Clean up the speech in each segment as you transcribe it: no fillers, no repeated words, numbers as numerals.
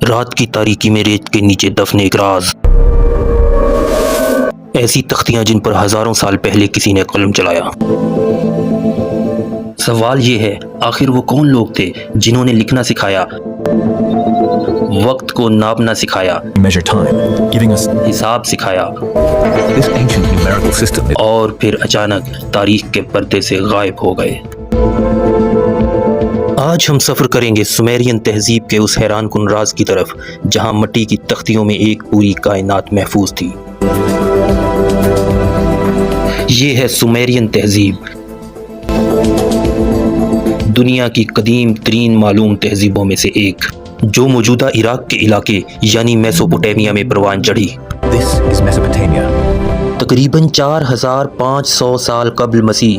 رات کی تاریکی میں ریت کے نیچے دفن ایک راز، ایسی تختیاں جن پر ہزاروں سال پہلے کسی نے قلم چلایا۔ سوال یہ ہے، آخر وہ کون لوگ تھے جنہوں نے لکھنا سکھایا، وقت کو ناپنا سکھایا، حساب سکھایا، اور پھر اچانک تاریخ کے پردے سے غائب ہو گئے۔ آج ہم سفر کریں گے سومیرین تہذیب کے اس حیران کن راز کی طرف جہاں مٹی کی تختیوں میں ایک پوری کائنات محفوظ تھی۔ یہ ہے سومیرین تہذیب، دنیا کی قدیم ترین معلوم تہذیبوں میں سے ایک، جو موجودہ عراق کے علاقے یعنی میسوپوٹیمیا میں پروان چڑھی۔ تقریباً 4500 سال قبل مسیح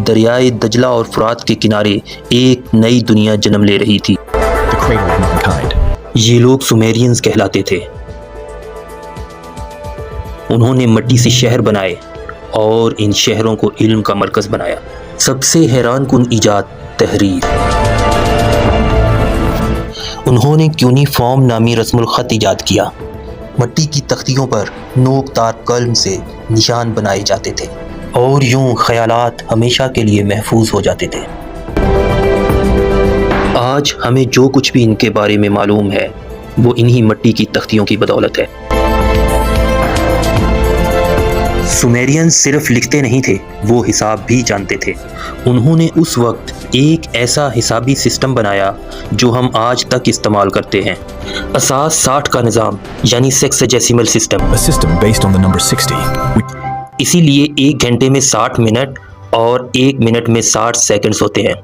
دریائے دجلہ اور فرات کے کنارے ایک نئی دنیا جنم لے رہی تھی۔ یہ لوگ سومیرینز کہلاتے تھے۔ انہوں نے مٹی سے شہر بنائے اور ان شہروں کو علم کا مرکز بنایا۔ سب سے حیران کن ایجاد تحریر۔ انہوں نے کیونیفارم نامی رسم الخط ایجاد کیا۔ مٹی کی تختیوں پر نوک تار قلم سے نشان بنائے جاتے تھے اور یوں خیالات ہمیشہ کے لیے محفوظ ہو جاتے تھے۔ آج ہمیں جو کچھ بھی ان کے بارے میں معلوم ہے وہ انہی مٹی کی تختیوں کی بدولت ہے۔ سومیرین صرف لکھتے نہیں تھے، وہ حساب بھی جانتے تھے۔ انہوں نے اس وقت ایک ایسا حسابی سسٹم بنایا جو ہم آج تک استعمال کرتے ہیں۔ اساس 60 کا نظام یعنی سیکسیجیسیمل سسٹم۔ اسی لیے ایک گھنٹے میں 60 منٹ اور ایک منٹ میں 60 سیکنڈز ہوتے ہیں۔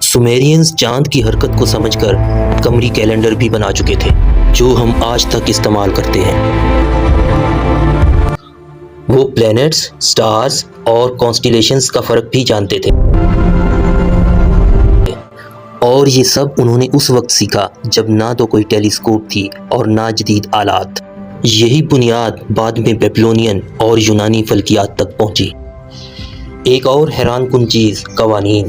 سومیرینز چاند کی حرکت کو سمجھ کر قمری کیلنڈر بھی بنا چکے تھے جو ہم آج تک استعمال کرتے ہیں۔ وہ پلینٹس، سٹارز اور کانسٹیلیشنز کا فرق بھی جانتے تھے، اور یہ سب انہوں نے اس وقت سیکھا جب نہ تو کوئی ٹیلیسکوپ تھی اور نہ جدید آلات۔ یہی بنیاد بعد میں بیبلونین اور یونانی فلکیات تک پہنچی۔ ایک اور حیران کن چیز، قوانین۔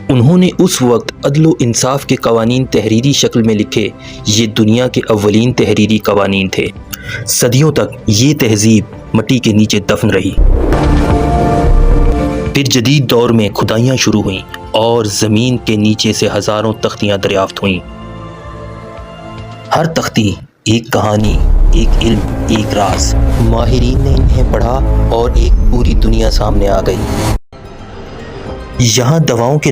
انہوں نے اس وقت عدل و انصاف کے قوانین تحریری شکل میں لکھے۔ یہ دنیا کے اولین تحریری قوانین تھے۔ صدیوں تک یہ تہذیب مٹی کے نیچے دفن رہی۔ پھر جدید دور میں کھدائیاں شروع ہوئیں اور زمین کے نیچے سے ہزاروں تختیاں دریافت ہوئیں۔ ہر تختی ایک کہانی، ایک علم، ایک راز۔ ماہرین نے انہیں پڑھا اور ایک پوری دنیا سامنے آ گئی۔ یہاں دواؤں کے